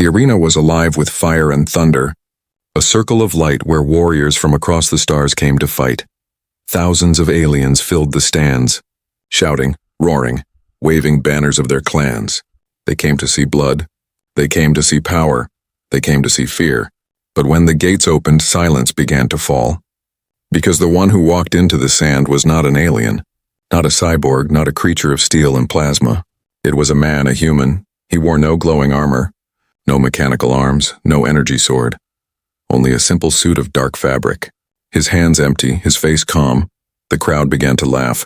The arena was alive with fire and thunder, a circle of light where warriors from across the stars came to fight. Thousands of aliens filled the stands, shouting, roaring, waving banners of their clans. They came to see blood. They came to see power. They came to see fear. But when the gates opened, silence began to fall. Because the one who walked into the sand was not an alien, not a cyborg, not a creature of steel and plasma. It was a man, a human. He wore no glowing armor, no mechanical arms, no energy sword. Only a simple suit of dark fabric. His hands empty, his face calm. The crowd began to laugh,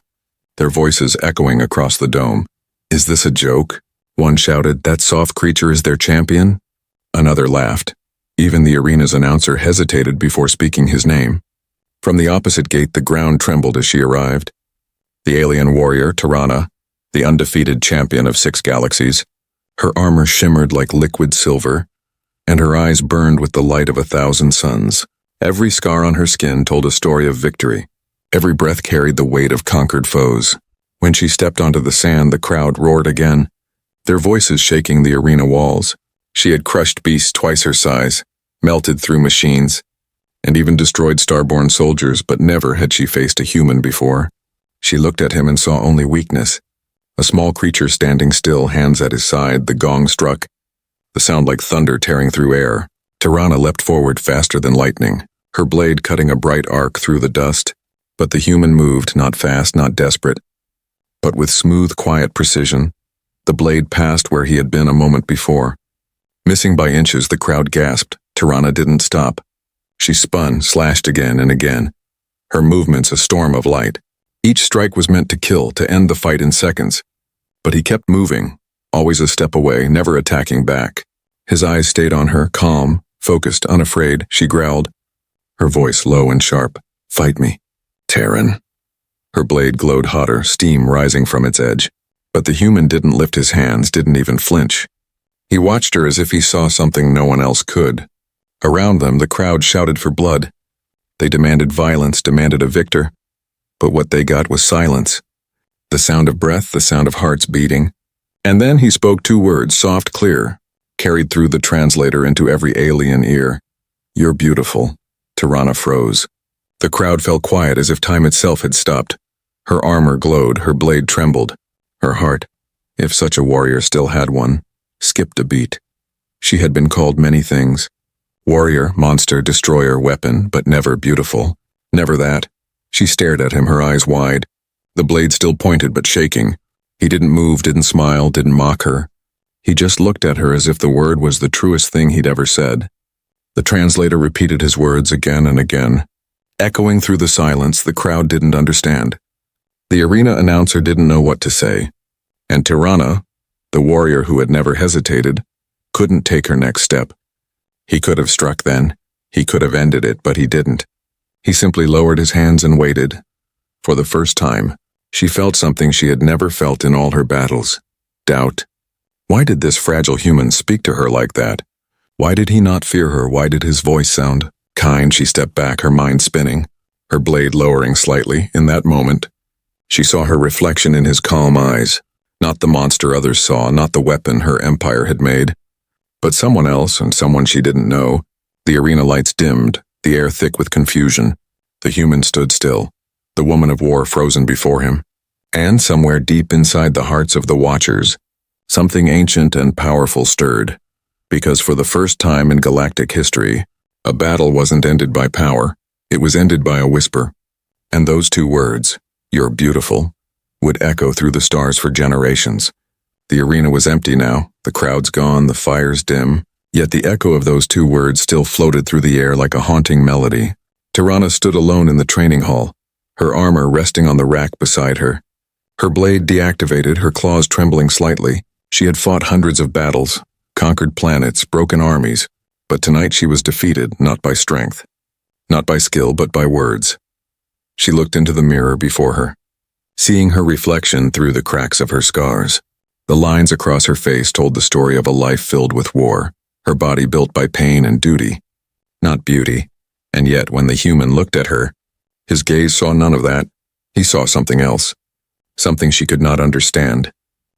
their voices echoing across the dome. "Is this a joke?" One shouted, "That soft creature is their champion?" Another laughed. Even the arena's announcer hesitated before speaking his name. From the opposite gate, the ground trembled as she arrived. The alien warrior, Tirana, the undefeated champion of 6 galaxies. Her armor shimmered like liquid silver, and her eyes burned with the light of 1,000 suns. Every scar on her skin told a story of victory. Every breath carried the weight of conquered foes. When she stepped onto the sand, the crowd roared again, their voices shaking the arena walls. She had crushed beasts twice her size, melted through machines, and even destroyed starborn soldiers, but never had she faced a human before. She looked at him and saw only weakness. A small creature standing still, hands at his side. The gong struck, the sound like thunder tearing through air. Tirana leapt forward faster than lightning, her blade cutting a bright arc through the dust. But the human moved, not fast, not desperate, but with smooth, quiet precision. The blade passed where he had been a moment before. Missing by inches, the crowd gasped. Tirana didn't stop. She spun, slashed again and again, her movements a storm of light. Each strike was meant to kill, to end the fight in seconds. But he kept moving, always a step away, never attacking back. His eyes stayed on her, calm, focused, unafraid. She growled, her voice low and sharp. "Fight me, Terran." Her blade glowed hotter, steam rising from its edge. But the human didn't lift his hands, didn't even flinch. He watched her as if he saw something no one else could. Around them, the crowd shouted for blood. They demanded violence, demanded a victor. But what they got was silence. The sound of breath, the sound of hearts beating. And then he spoke 2 words, soft, clear, carried through the translator into every alien ear. "You're beautiful." Tirana froze. The crowd fell quiet as if time itself had stopped. Her armor glowed, her blade trembled. Her heart, if such a warrior still had one, skipped a beat. She had been called many things. Warrior, monster, destroyer, weapon, but never beautiful. Never that. She stared at him, her eyes wide. The blade still pointed but shaking. He didn't move, didn't smile, didn't mock her. He just looked at her as if the word was the truest thing he'd ever said. The translator repeated his words again and again. Echoing through the silence, the crowd didn't understand. The arena announcer didn't know what to say. And Tirana, the warrior who had never hesitated, couldn't take her next step. He could have struck then. He could have ended it, but he didn't. He simply lowered his hands and waited. For the first time, she felt something she had never felt in all her battles. Doubt. Why did this fragile human speak to her like that? Why did he not fear her? Why did his voice sound kind? She stepped back, her mind spinning, her blade lowering slightly. In that moment, she saw her reflection in his calm eyes. Not the monster others saw, not the weapon her empire had made, but someone else, and someone she didn't know. The arena lights dimmed, the air thick with confusion. The human stood still, the woman of war frozen before him. And somewhere deep inside the hearts of the watchers, something ancient and powerful stirred. Because for the first time in galactic history, a battle wasn't ended by power, it was ended by a whisper. And those 2 words, "You're beautiful," would echo through the stars for generations. The arena was empty now, the crowd's gone, the fire's dim, yet the echo of those 2 words still floated through the air like a haunting melody. Tirana stood alone in the training hall, her armor resting on the rack beside her. Her blade deactivated, her claws trembling slightly. She had fought hundreds of battles, conquered planets, broken armies, but tonight she was defeated, not by strength, not by skill, but by words. She looked into the mirror before her, seeing her reflection through the cracks of her scars. The lines across her face told the story of a life filled with war, her body built by pain and duty, not beauty. And yet, when the human looked at her, his gaze saw none of that. He saw something else, something she could not understand.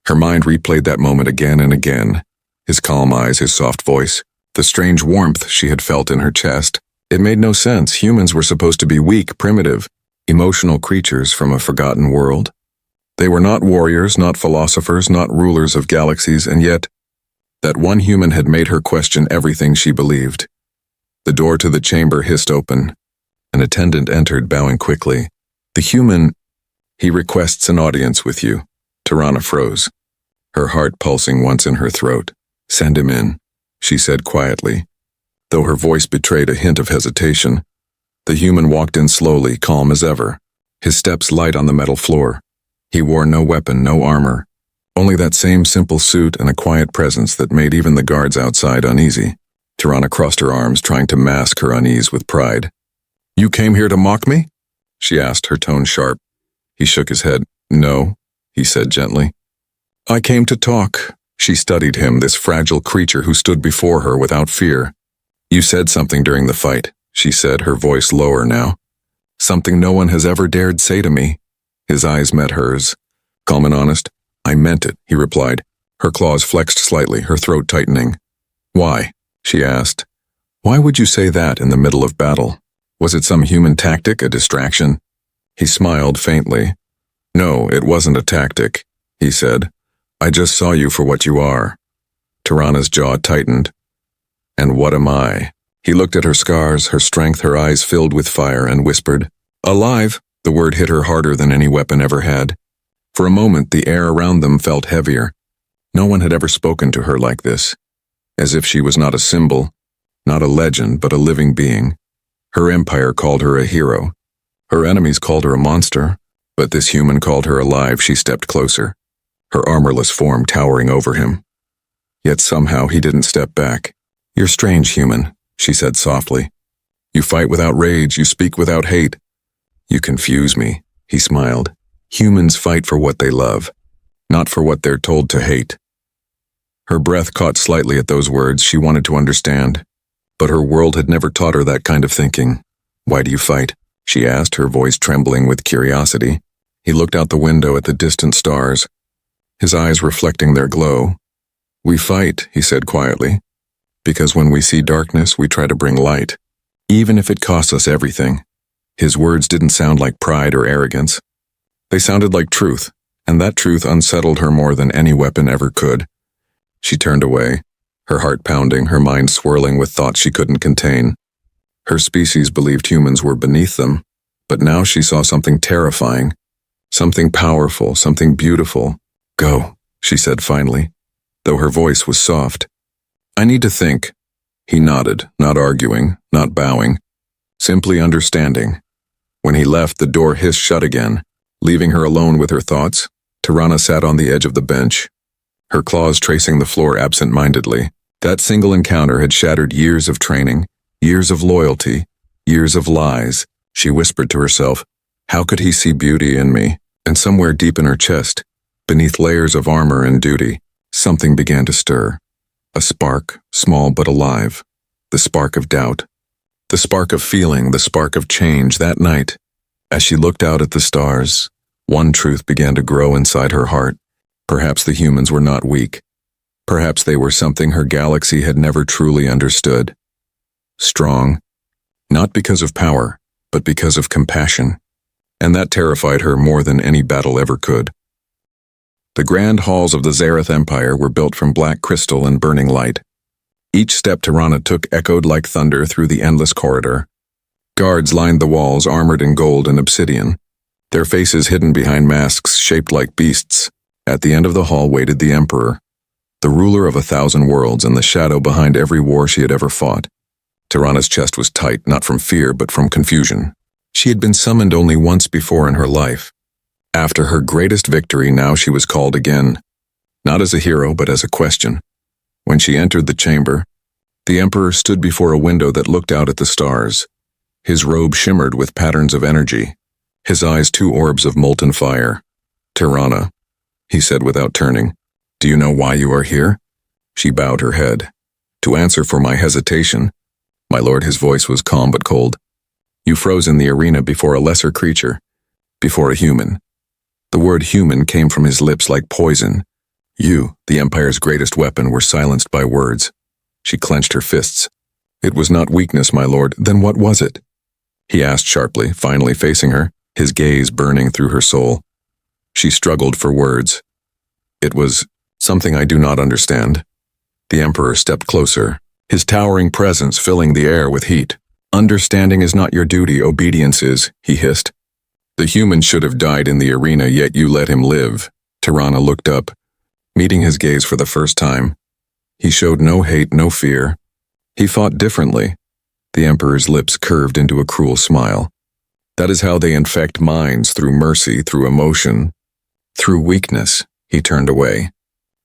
Her mind replayed that moment again and again. His calm eyes, his soft voice, the strange warmth she had felt in her chest. It made no sense. Humans were supposed to be weak, primitive, emotional creatures from a forgotten world. They were not warriors, not philosophers, not rulers of galaxies, and yet, that one human had made her question everything she believed. The door to the chamber hissed open. An attendant entered, bowing quickly. The human, he requests an audience with you. Tirana froze, her heart pulsing once in her throat. Send him in, she said quietly. Though her voice betrayed a hint of hesitation, the human walked in slowly, calm as ever, his steps light on the metal floor. He wore no weapon, no armor, only that same simple suit and a quiet presence that made even the guards outside uneasy. Tirana crossed her arms, trying to mask her unease with pride. You came here to mock me? She asked, her tone sharp. He shook his head. No, he said gently. I came to talk. She studied him, this fragile creature who stood before her without fear. You said something during the fight, she said, her voice lower now. Something no one has ever dared say to me. His eyes met hers. Calm and honest. I meant it, he replied. Her claws flexed slightly, her throat tightening. Why? She asked. Why would you say that in the middle of battle? Was it some human tactic, a distraction? He smiled faintly. No, it wasn't a tactic, he said. I just saw you for what you are. Tirana's jaw tightened. And what am I? He looked at her scars, her strength, her eyes filled with fire, and whispered, Alive! The word hit her harder than any weapon ever had. For a moment, the air around them felt heavier. No one had ever spoken to her like this, as if she was not a symbol, not a legend, but a living being. Her empire called her a hero. Her enemies called her a monster, but this human called her alive. She stepped closer, her armorless form towering over him. Yet somehow he didn't step back. You're strange, human, she said softly. You fight without rage, you speak without hate. You confuse me, he smiled. Humans fight for what they love, not for what they're told to hate. Her breath caught slightly at those words. She wanted to understand, but her world had never taught her that kind of thinking. Why do you fight? She asked, her voice trembling with curiosity. He looked out the window at the distant stars, his eyes reflecting their glow. We fight, he said quietly, because when we see darkness, we try to bring light, even if it costs us everything. His words didn't sound like pride or arrogance. They sounded like truth, and that truth unsettled her more than any weapon ever could. She turned away, her heart pounding, her mind swirling with thoughts she couldn't contain. Her species believed humans were beneath them, but now she saw something terrifying, something powerful, something beautiful. Go, she said finally, though her voice was soft. I need to think. He nodded, not arguing, not bowing, simply understanding. When he left, the door hissed shut again, leaving her alone with her thoughts. Tirana sat on the edge of the bench, her claws tracing the floor absent-mindedly. That single encounter had shattered years of training, years of loyalty, years of lies. She whispered to herself, how could he see beauty in me? And somewhere deep in her chest, beneath layers of armor and duty, something began to stir. A spark, small but alive. The spark of doubt. The spark of feeling, the spark of change. That night, as she looked out at the stars, one truth began to grow inside her heart. Perhaps the humans were not weak. Perhaps they were something her galaxy had never truly understood. Strong, not because of power, but because of compassion. And that terrified her more than any battle ever could. The grand halls of the Zareth Empire were built from black crystal and burning light. Each step Tirana took echoed like thunder through the endless corridor. Guards lined the walls, armored in gold and obsidian, their faces hidden behind masks shaped like beasts. At the end of the hall waited the Emperor, the ruler of 1,000 worlds and the shadow behind every war she had ever fought. Tirana's chest was tight, not from fear, but from confusion. She had been summoned only once before in her life. After her greatest victory, now she was called again, not as a hero, but as a question. When she entered the chamber, the Emperor stood before a window that looked out at the stars. His robe shimmered with patterns of energy, his eyes 2 orbs of molten fire. Tirana, he said without turning, do you know why you are here? She bowed her head. To answer for my hesitation, my lord, his voice was calm but cold. You froze in the arena before a lesser creature, before a human. The word human came from his lips like poison. You, the Empire's greatest weapon, were silenced by words. She clenched her fists. It was not weakness, my lord. Then what was it? He asked sharply, finally facing her, his gaze burning through her soul. She struggled for words. It was something I do not understand. The Emperor stepped closer, his towering presence filling the air with heat. Understanding is not your duty, obedience is, he hissed. The human should have died in the arena, yet you let him live. Tirana looked up, meeting his gaze for the first time. He showed no hate, no fear. He fought differently. The Emperor's lips curved into a cruel smile. That is how they infect minds, through mercy, through emotion. Through weakness, he turned away,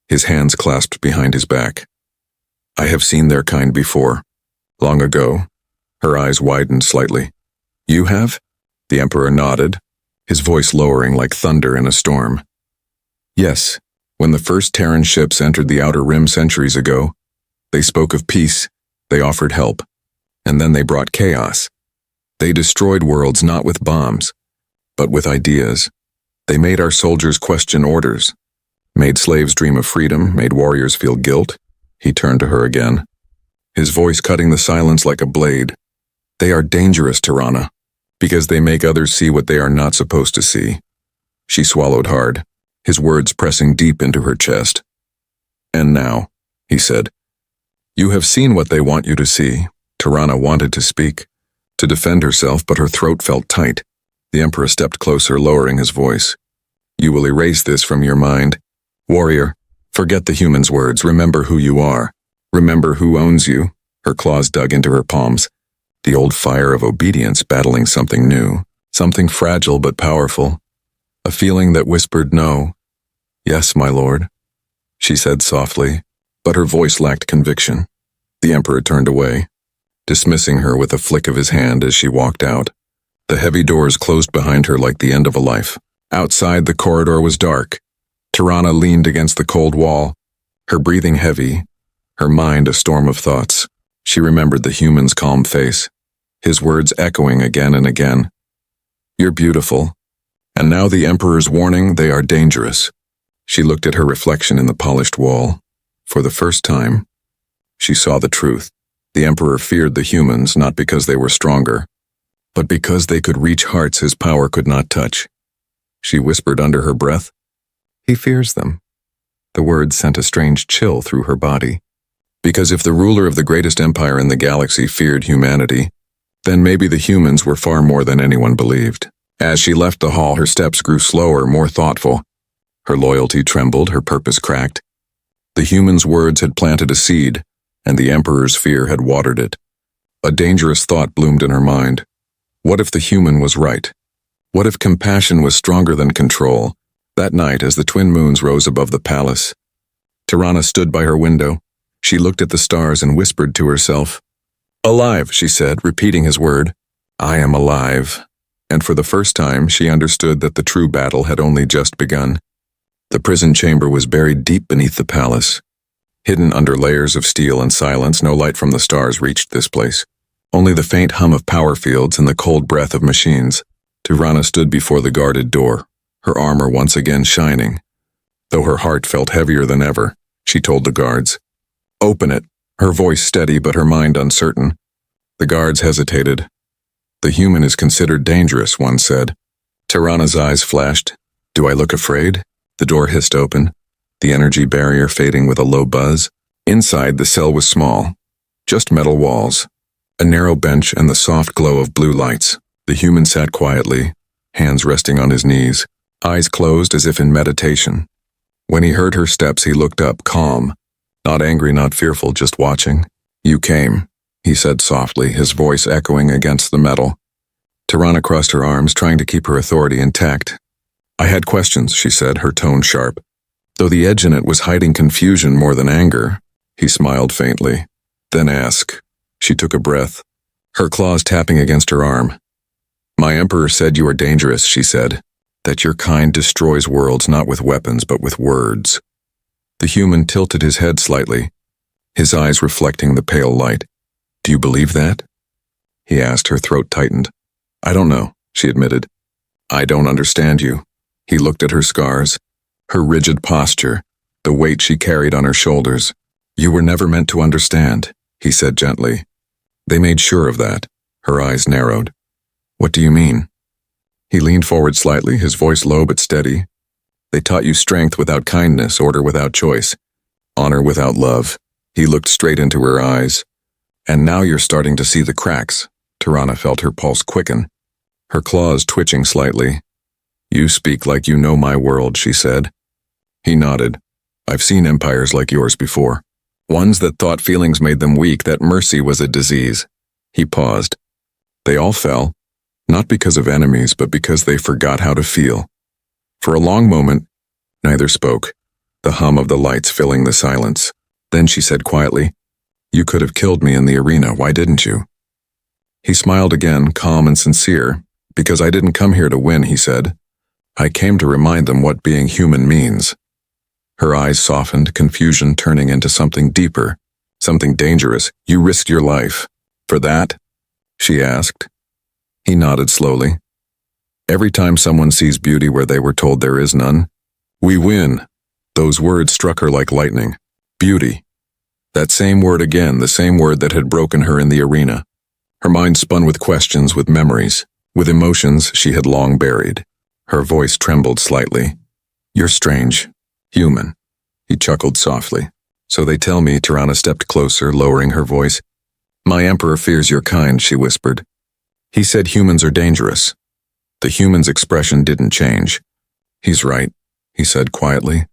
his hands clasped behind his back. I have seen their kind before. Long ago. Her eyes widened slightly. You have? The Emperor nodded, his voice lowering like thunder in a storm. Yes, when the first Terran ships entered the Outer Rim centuries ago, they spoke of peace, they offered help, and then they brought chaos. They destroyed worlds not with bombs, but with ideas. They made our soldiers question orders, made slaves dream of freedom, made warriors feel guilt. He turned to her again, his voice cutting the silence like a blade. They are dangerous, Tirana, because they make others see what they are not supposed to see. She swallowed hard, his words pressing deep into her chest. And now, he said, you have seen what they want you to see. Tirana wanted to speak, to defend herself, but her throat felt tight. The Emperor stepped closer, lowering his voice. You will erase this from your mind. Warrior, forget the human's words. Remember who you are. Remember who owns you. Her claws dug into her palms. The old fire of obedience battling something new, something fragile but powerful. A feeling that whispered no. Yes, my lord, she said softly, but her voice lacked conviction. The Emperor turned away, dismissing her with a flick of his hand as she walked out. The heavy doors closed behind her like the end of a life. Outside, the corridor was dark. Tirana leaned against the cold wall, her breathing heavy, her mind a storm of thoughts. She remembered the human's calm face, his words echoing again and again. You're beautiful. And now the Emperor's warning, they are dangerous. She looked at her reflection in the polished wall. For the first time, she saw the truth. The Emperor feared the humans not because they were stronger, but because they could reach hearts his power could not touch. She whispered under her breath, he fears them. The words sent a strange chill through her body. Because if the ruler of the greatest empire in the galaxy feared humanity, then maybe the humans were far more than anyone believed. As she left the hall, her steps grew slower, more thoughtful. Her loyalty trembled, her purpose cracked. The human's words had planted a seed, and the Emperor's fear had watered it. A dangerous thought bloomed in her mind. What if the human was right? What if compassion was stronger than control? That night, as the twin moons rose above the palace, Tirana stood by her window. She looked at the stars and whispered to herself. Alive, she said, repeating his word. I am alive. And for the first time, she understood that the true battle had only just begun. The prison chamber was buried deep beneath the palace. Hidden under layers of steel and silence, no light from the stars reached this place. Only the faint hum of power fields and the cold breath of machines. Tirana stood before the guarded door, her armor once again shining. Though her heart felt heavier than ever, she told the guards, Open it, her voice steady but her mind uncertain. The guards hesitated. The human is considered dangerous, one said. Tirana's eyes flashed. Do I look afraid? The door hissed open, the energy barrier fading with a low buzz. Inside, the cell was small, just metal walls, a narrow bench and the soft glow of blue lights. The human sat quietly, hands resting on his knees, eyes closed as if in meditation. When he heard her steps, he looked up, calm, not angry, not fearful, just watching. You came, he said softly, his voice echoing against the metal. Tirana crossed her arms, trying to keep her authority intact. I had questions, she said, her tone sharp. Though the edge in it was hiding confusion more than anger, he smiled faintly. Then ask. She took a breath, her claws tapping against her arm. My emperor said you are dangerous, she said, that your kind destroys worlds not with weapons but with words. The human tilted his head slightly, his eyes reflecting the pale light. Do you believe that? He asked, her throat tightened. I don't know, she admitted. I don't understand you. He looked at her scars, her rigid posture, the weight she carried on her shoulders. "You were never meant to understand," he said gently. They made sure of that. Her eyes narrowed. "What do you mean?" He leaned forward slightly, his voice low but steady. "They taught you strength without kindness, order without choice, honor without love." He looked straight into her eyes. "And now you're starting to see the cracks." Tirana felt her pulse quicken, her claws twitching slightly. "You speak like you know my world," she said. He nodded. "I've seen empires like yours before. Ones that thought feelings made them weak, that mercy was a disease." He paused. "They all fell, not because of enemies, but because they forgot how to feel." For a long moment, neither spoke, the hum of the lights filling the silence. Then she said quietly, "You could have killed me in the arena, why didn't you?" He smiled again, calm and sincere. "Because I didn't come here to win," he said. "I came to remind them what being human means." Her eyes softened, confusion turning into something deeper, something dangerous. "You risked your life. For that?" she asked. He nodded slowly. "Every time someone sees beauty where they were told there is none, we win." Those words struck her like lightning. Beauty. That same word again, the same word that had broken her in the arena. Her mind spun with questions, with memories, with emotions she had long buried. Her voice trembled slightly. "You're strange. Human." He chuckled softly. "So they tell me." Tirana stepped closer, lowering her voice. "My emperor fears your kind," she whispered. "He said humans are dangerous." The human's expression didn't change. "He's right," he said quietly.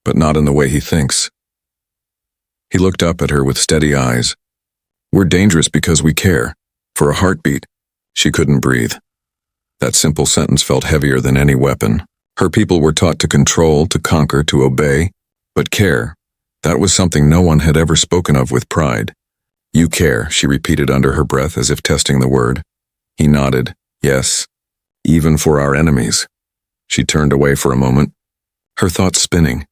"But not in the way he thinks." He looked up at her with steady eyes. "We're dangerous because we care. For a heartbeat." She couldn't breathe. That simple sentence felt heavier than any weapon. Her people were taught to control, to conquer, to obey. But care, that was something no one had ever spoken of with pride. "You care," she repeated under her breath as if testing the word. He nodded. "Yes. Even for our enemies." She turned away for a moment, her thoughts spinning.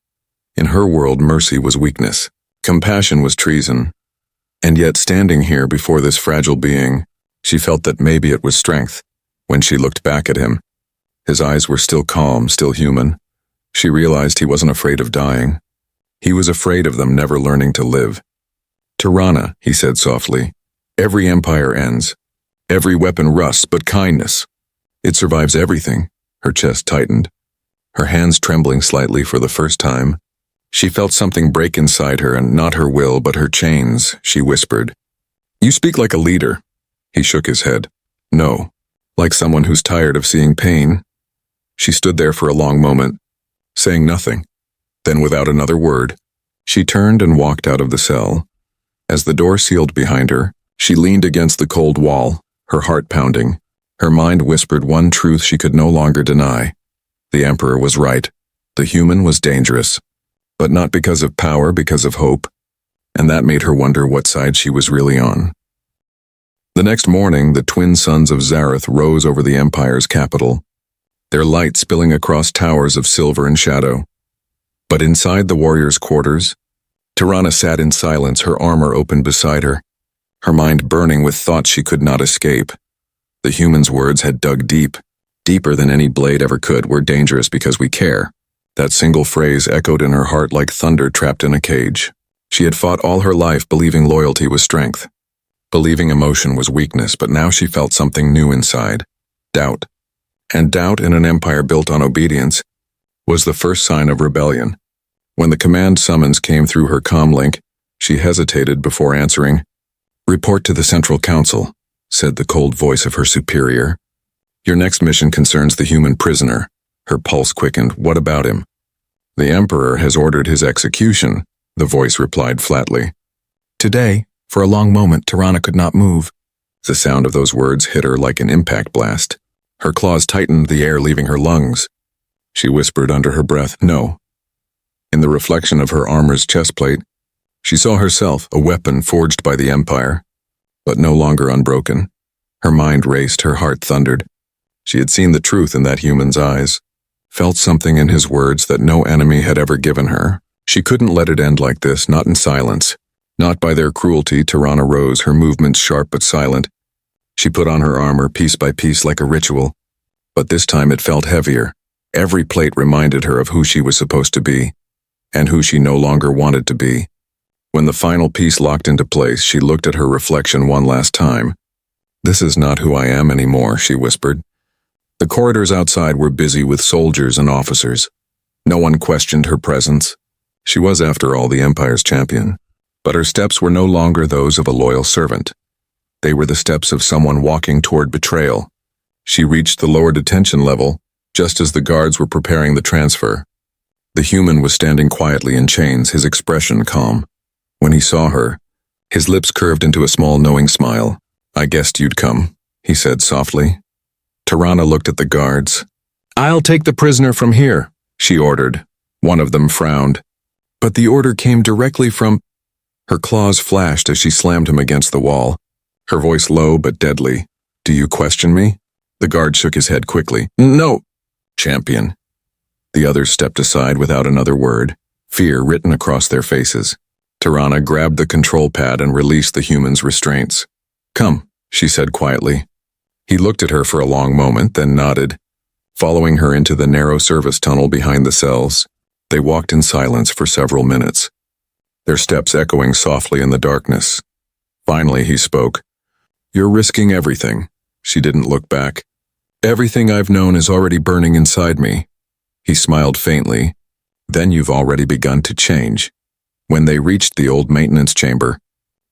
In her world, mercy was weakness. Compassion was treason. And yet, standing here before this fragile being, she felt that maybe it was strength. When she looked back at him, his eyes were still calm, still human. She realized he wasn't afraid of dying. He was afraid of them never learning to live. "Tirana," he said softly, "every empire ends. Every weapon rusts, but kindness, it survives everything." Her chest tightened, her hands trembling slightly for the first time. She felt something break inside her, and not her will, but her chains. She whispered, "You speak like a leader." He shook his head. "No, like someone who's tired of seeing pain." She stood there for a long moment, saying nothing. Then, without another word, she turned and walked out of the cell. As the door sealed behind her, she leaned against the cold wall, her heart pounding. Her mind whispered one truth she could no longer deny. The Emperor was right. The human was dangerous. But not because of power, because of hope. And that made her wonder what side she was really on. The next morning, the twin sons of Zareth rose over the Empire's capital, their light spilling across towers of silver and shadow. But inside the warriors' quarters, Tirana sat in silence, her armor open beside her, her mind burning with thoughts she could not escape. The human's words had dug deep, deeper than any blade ever could. "We're dangerous because we care." That single phrase echoed in her heart like thunder trapped in a cage. She had fought all her life believing loyalty was strength, believing emotion was weakness, but now she felt something new inside. Doubt. And doubt in an empire built on obedience was the first sign of rebellion. When the command summons came through her comm link, she hesitated before answering. "Report to the Central Council," said the cold voice of her superior. "Your next mission concerns the human prisoner." Her pulse quickened. "What about him?" "The Emperor has ordered his execution," the voice replied flatly. Today, for a long moment, Tirana could not move. The sound of those words hit her like an impact blast. Her claws tightened, the air leaving her lungs. She whispered under her breath, "No." In the reflection of her armor's chestplate, she saw herself, a weapon forged by the Empire, but no longer unbroken. Her mind raced, her heart thundered. She had seen the truth in that human's eyes, felt something in his words that no enemy had ever given her. She couldn't let it end like this, not in silence. Not by their cruelty. Tirana rose, her movements sharp but silent. She put on her armor piece by piece like a ritual. But this time it felt heavier. Every plate reminded her of who she was supposed to be. and who she no longer wanted to be. When the final piece locked into place, she looked at her reflection one last time. "This is not who I am anymore," she whispered. The corridors outside were busy with soldiers and officers. No one questioned her presence. She was, after all, the Empire's champion. But her steps were no longer those of a loyal servant. They were the steps of someone walking toward betrayal. She reached the lower detention level, just as the guards were preparing the transfer. The human was standing quietly in chains, his expression calm. When he saw her, his lips curved into a small knowing smile. "I guessed you'd come," he said softly. Tirana looked at the guards. "I'll take the prisoner from here," she ordered. One of them frowned. But the order came directly from... Her claws flashed as she slammed him against the wall, her voice low but deadly. "Do you question me?" The guard shook his head quickly. "No, champion." The others stepped aside without another word, fear written across their faces. Tirana grabbed the control pad and released the human's restraints. "Come," she said quietly. He looked at her for a long moment, then nodded, following her into the narrow service tunnel behind the cells. They walked in silence for several minutes, their steps echoing softly in the darkness. Finally, he spoke. "You're risking everything." She didn't look back. "Everything I've known is already burning inside me." He smiled faintly. "Then you've already begun to change." When they reached the old maintenance chamber,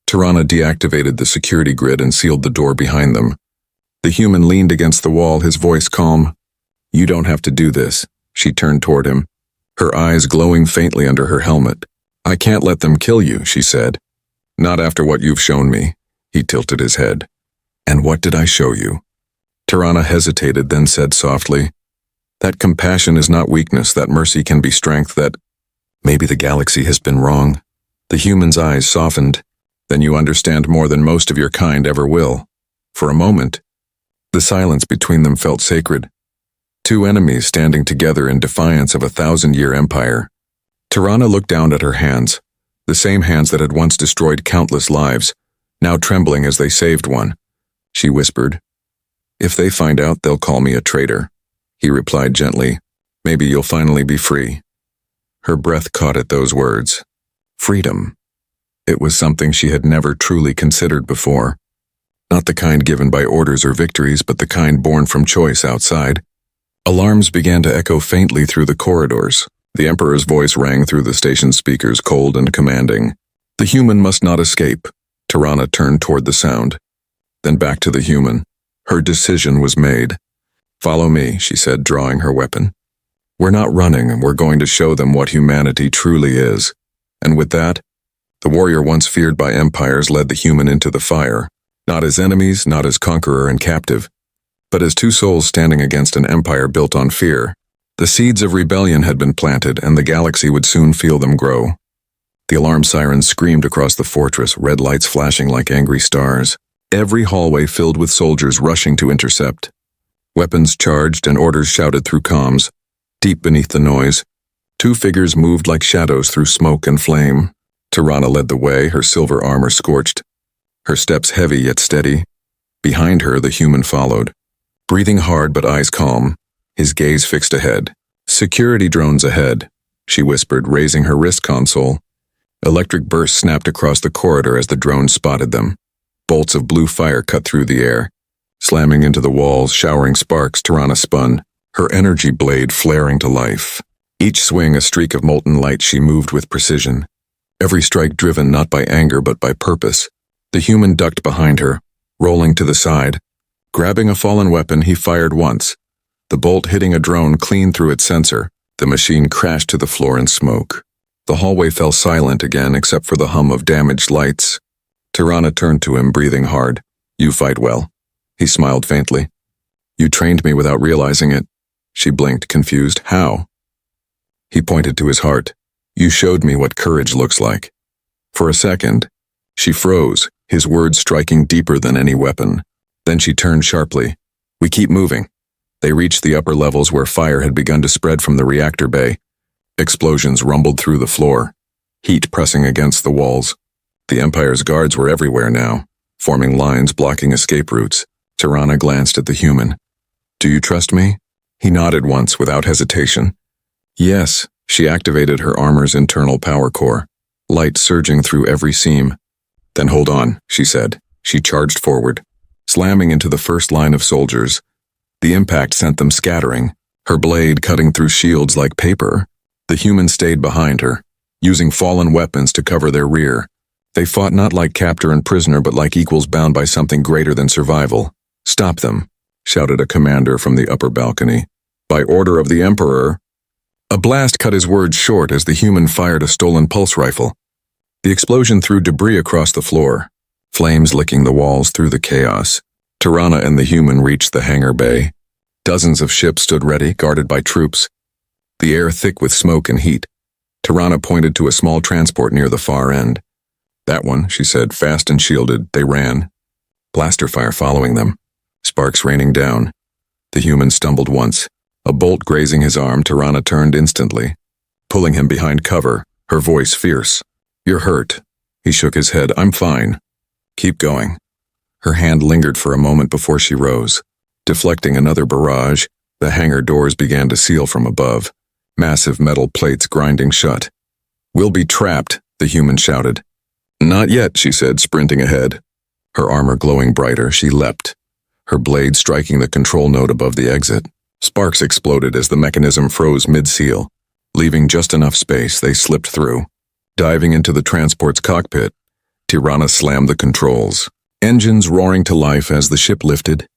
Tirana deactivated the security grid and sealed the door behind them. The human leaned against the wall, his voice calm. "You don't have to do this." She turned toward him, her eyes glowing faintly under her helmet. "I can't let them kill you," she said. "Not after what you've shown me." He tilted his head. "And what did I show you?" Tirana hesitated, then said softly, "That compassion is not weakness, that mercy can be strength, that maybe the galaxy has been wrong." The human's eyes softened. "Then you understand more than most of your kind ever will." For a moment, the silence between them felt sacred. Two enemies standing together in defiance of a 1,000-year empire. Tirana looked down at her hands, the same hands that had once destroyed countless lives, now trembling as they saved one. She whispered, "If they find out, they'll call me a traitor." He replied gently, "Maybe you'll finally be free." Her breath caught at those words. Freedom. It was something she had never truly considered before. Not the kind given by orders or victories, but the kind born from choice outside. Alarms began to echo faintly through the corridors. The Emperor's voice rang through the station speakers, cold and commanding. The human must not escape. Tirana turned toward the sound, then back to the human. Her decision was made. "Follow me," she said, drawing her weapon. "We're not running, we're going to show them what humanity truly is." And with that, the warrior once feared by empires led the human into the fire, not as enemies, not as conqueror and captive, but as two souls standing against an empire built on fear. The seeds of rebellion had been planted, and the galaxy would soon feel them grow. The alarm sirens screamed across the fortress, red lights flashing like angry stars. Every hallway filled with soldiers rushing to intercept. Weapons charged and orders shouted through comms. Deep beneath the noise, two figures moved like shadows through smoke and flame. Tirana led the way, her silver armor scorched, her steps heavy yet steady. Behind her, the human followed, breathing hard but eyes calm, his gaze fixed ahead. "Security drones ahead," she whispered, raising her wrist console. Electric bursts snapped across the corridor as the drones spotted them. Bolts of blue fire cut through the air. Slamming into the walls, showering sparks, Tirana spun, her energy blade flaring to life. Each swing a streak of molten light, she moved with precision. Every strike driven not by anger but by purpose. The human ducked behind her, rolling to the side. Grabbing a fallen weapon, he fired once, the bolt hitting a drone clean through its sensor. The machine crashed to the floor in smoke. The hallway fell silent again except for the hum of damaged lights. Tirana turned to him, breathing hard. "You fight well." He smiled faintly. "You trained me without realizing it." She blinked, confused. "How?" He pointed to his heart. "You showed me what courage looks like." For a second, she froze, his words striking deeper than any weapon. Then she turned sharply. "We keep moving." They reached the upper levels where fire had begun to spread from the reactor bay. Explosions rumbled through the floor, heat pressing against the walls. The Empire's guards were everywhere now, forming lines blocking escape routes. Tirana glanced at the human. "Do you trust me?" He nodded once without hesitation. "Yes," She activated her armor's internal power core, light surging through every seam. Then hold on, she said. She charged forward, slamming into the first line of soldiers. The impact sent them scattering, her blade cutting through shields like paper. The humans stayed behind her, using fallen weapons to cover their rear. They fought not like captor and prisoner but like equals bound by something greater than survival. "Stop them," shouted a commander from the upper balcony. "By order of the Emperor." A blast cut his words short as the human fired a stolen pulse rifle. The explosion threw debris across the floor, flames licking the walls through the chaos. Tirana and the human reached the hangar bay. Dozens of ships stood ready, guarded by troops, the air thick with smoke and heat. Tirana pointed to a small transport near the far end. "That one," she said, fast and shielded. They ran, blaster fire following them, sparks raining down. The human stumbled once. A bolt grazing his arm, Tirana turned instantly, pulling him behind cover, her voice fierce. "You're hurt." He shook his head. "I'm fine. Keep going." Her hand lingered for a moment before she rose. Deflecting another barrage, the hangar doors began to seal from above, massive metal plates grinding shut. "We'll be trapped," the human shouted. "Not yet," she said, sprinting ahead. Her armor glowing brighter, she leapt, her blade striking the control node above the exit. Sparks exploded as the mechanism froze mid-seal. Leaving just enough space, they slipped through. Diving into the transport's cockpit, Tirana slammed the controls, engines roaring to life as the ship lifted.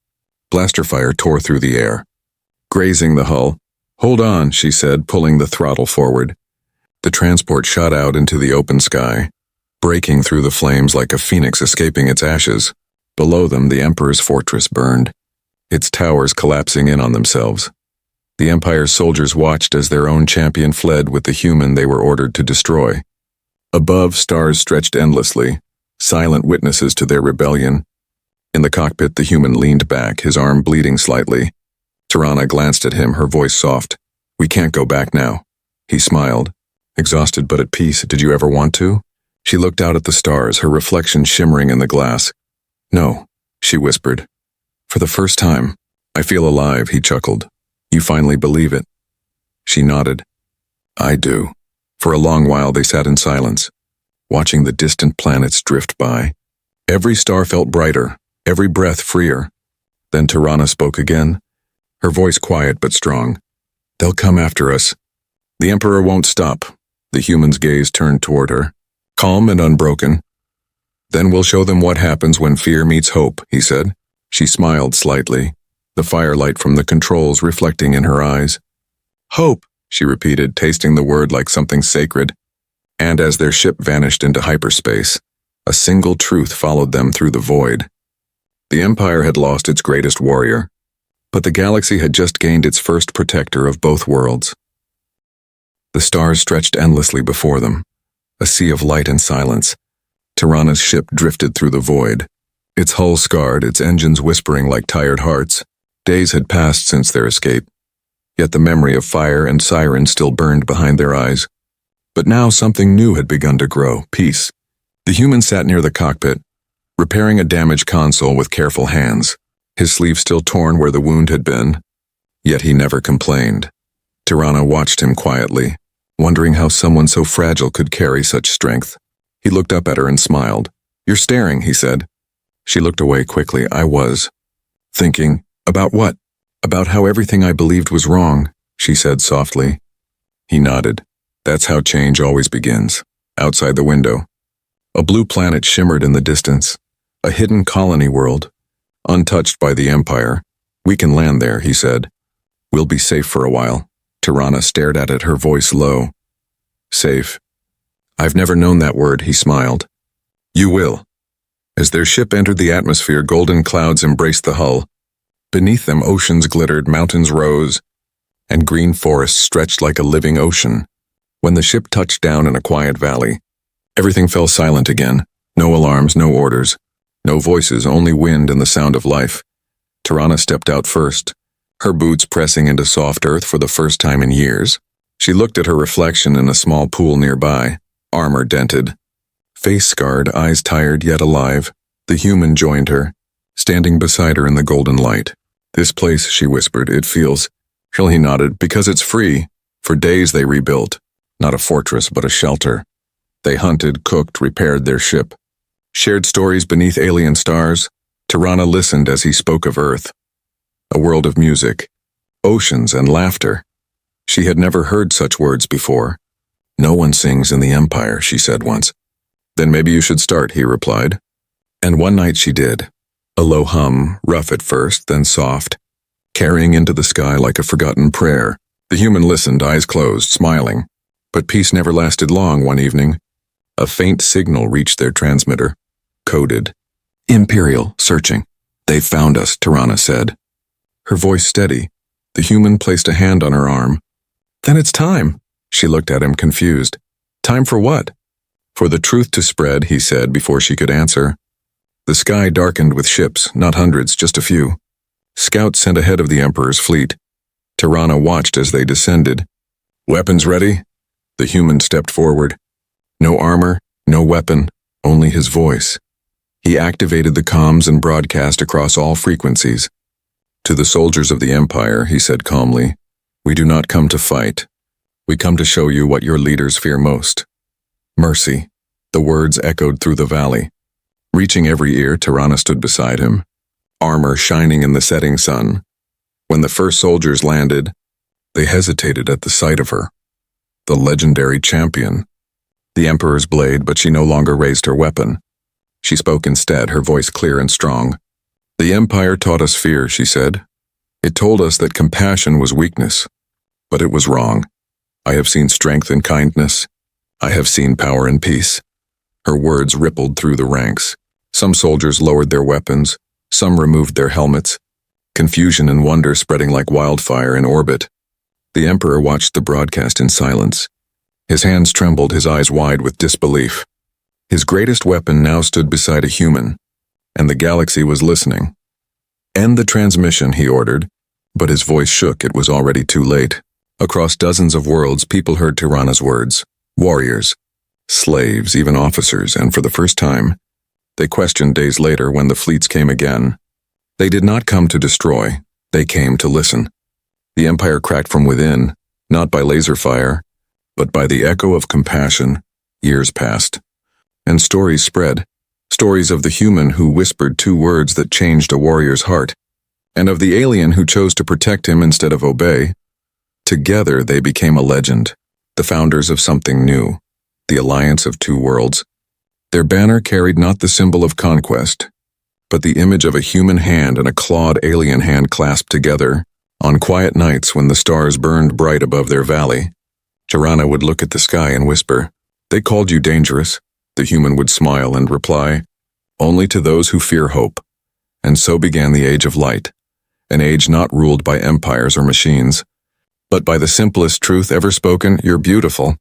Blaster fire tore through the air, grazing the hull. "Hold on," she said, pulling the throttle forward. The transport shot out into the open sky, breaking through the flames like a phoenix escaping its ashes. Below them, the Emperor's fortress burned, its towers collapsing in on themselves. The Empire's soldiers watched as their own champion fled with the human they were ordered to destroy. Above, stars stretched endlessly, silent witnesses to their rebellion. In the cockpit, the human leaned back, his arm bleeding slightly. Tirana glanced at him, her voice soft. "We can't go back now." He smiled, exhausted but at peace. "Did you ever want to?" She looked out at the stars, her reflection shimmering in the glass. "No," she whispered. "For the first time, I feel alive," he chuckled. "You finally believe it?" She nodded. "I do." For a long while they sat in silence, watching the distant planets drift by. Every star felt brighter, every breath freer. Then Tirana spoke again, her voice quiet but strong. "They'll come after us. The Emperor won't stop." The human's gaze turned toward her, calm and unbroken. "Then we'll show them what happens when fear meets hope," he said. She smiled slightly, the firelight from the controls reflecting in her eyes. "Hope," she repeated, tasting the word like something sacred. And as their ship vanished into hyperspace, a single truth followed them through the void. The Empire had lost its greatest warrior, but the galaxy had just gained its first protector of both worlds. The stars stretched endlessly before them, a sea of light and silence. Tirana's ship drifted through the void, its hull scarred, its engines whispering like tired hearts. Days had passed since their escape, yet the memory of fire and sirens still burned behind their eyes. But now something new had begun to grow, peace. The human sat near the cockpit, repairing a damaged console with careful hands, his sleeve still torn where the wound had been. Yet he never complained. Tirana watched him quietly, wondering how someone so fragile could carry such strength. He looked up at her and smiled. "You're staring," he said. She looked away quickly. "I was. Thinking. About what?" "About how everything I believed was wrong," she said softly. He nodded. That's how change always begins. Outside the window, a blue planet shimmered in the distance, a hidden colony world, untouched by the Empire. "We can land there," he said. "We'll be safe for a while." Tirana stared at it, her voice low. "Safe. I've never known that word," he smiled. "You will." As their ship entered the atmosphere, golden clouds embraced the hull. Beneath them, oceans glittered, mountains rose, and green forests stretched like a living ocean. When the ship touched down in a quiet valley, everything fell silent again. No alarms, no orders, no voices, only wind and the sound of life. Tirana stepped out first, her boots pressing into soft earth for the first time in years. She looked at her reflection in a small pool nearby, armor dented, face scarred, eyes tired yet alive. The human joined her, standing beside her in the golden light. "This place," she whispered, "it feels." He nodded. "Because it's free. For days they rebuilt, not a fortress but a shelter. They hunted, cooked, repaired their ship. Shared stories beneath alien stars, Tirana listened as he spoke of Earth. A world of music, oceans, and laughter. She had never heard such words before. "No one sings in the Empire," she said once. "Then maybe you should start," he replied. And one night she did. A low hum, rough at first, then soft, carrying into the sky like a forgotten prayer. The human listened, eyes closed, smiling. But peace never lasted long one evening. A faint signal reached their transmitter. Coded. "Imperial, searching. They've found us," Tirana said. Her voice steady. The human placed a hand on her arm. "Then it's time." She looked at him, confused. "Time for what?" "For the truth to spread," he said before she could answer. The sky darkened with ships, not hundreds, just a few. Scouts sent ahead of the Emperor's fleet. Tirana watched as they descended. "Weapons ready?" The human stepped forward. No armor, no weapon, only his voice. He activated the comms and broadcast across all frequencies. "To the soldiers of the Empire," he said calmly, "we do not come to fight. We come to show you what your leaders fear most. Mercy." The words echoed through the valley. Reaching every ear, Tirana stood beside him, armor shining in the setting sun. When the first soldiers landed, they hesitated at the sight of her. The legendary champion. The Emperor's blade, but she no longer raised her weapon. She spoke instead, her voice clear and strong. "The Empire taught us fear," she said. "It told us that compassion was weakness. But it was wrong. I have seen strength in kindness. I have seen power in peace." Her words rippled through the ranks. Some soldiers lowered their weapons. Some removed their helmets. Confusion and wonder spreading like wildfire in orbit. The Emperor watched the broadcast in silence. His hands trembled, his eyes wide with disbelief. His greatest weapon now stood beside a human, and the galaxy was listening. "End the transmission," he ordered, but his voice shook. It was already too late. Across dozens of worlds, people heard Tirana's words. Warriors, slaves, even officers, and for the first time, they questioned days later when the fleets came again. They did not come to destroy, they came to listen. The Empire cracked from within, not by laser fire, but by the echo of compassion. Years passed, and stories spread. Stories of the human who whispered two words that changed a warrior's heart, and of the alien who chose to protect him instead of obey. Together they became a legend, the founders of something new, the alliance of two worlds. Their banner carried not the symbol of conquest, but the image of a human hand and a clawed alien hand clasped together. On quiet nights when the stars burned bright above their valley, Tirana would look at the sky and whisper, "They called you dangerous." The human would smile and reply, "Only to those who fear hope." And so began the Age of Light, an age not ruled by empires or machines, but by the simplest truth ever spoken: "You're beautiful."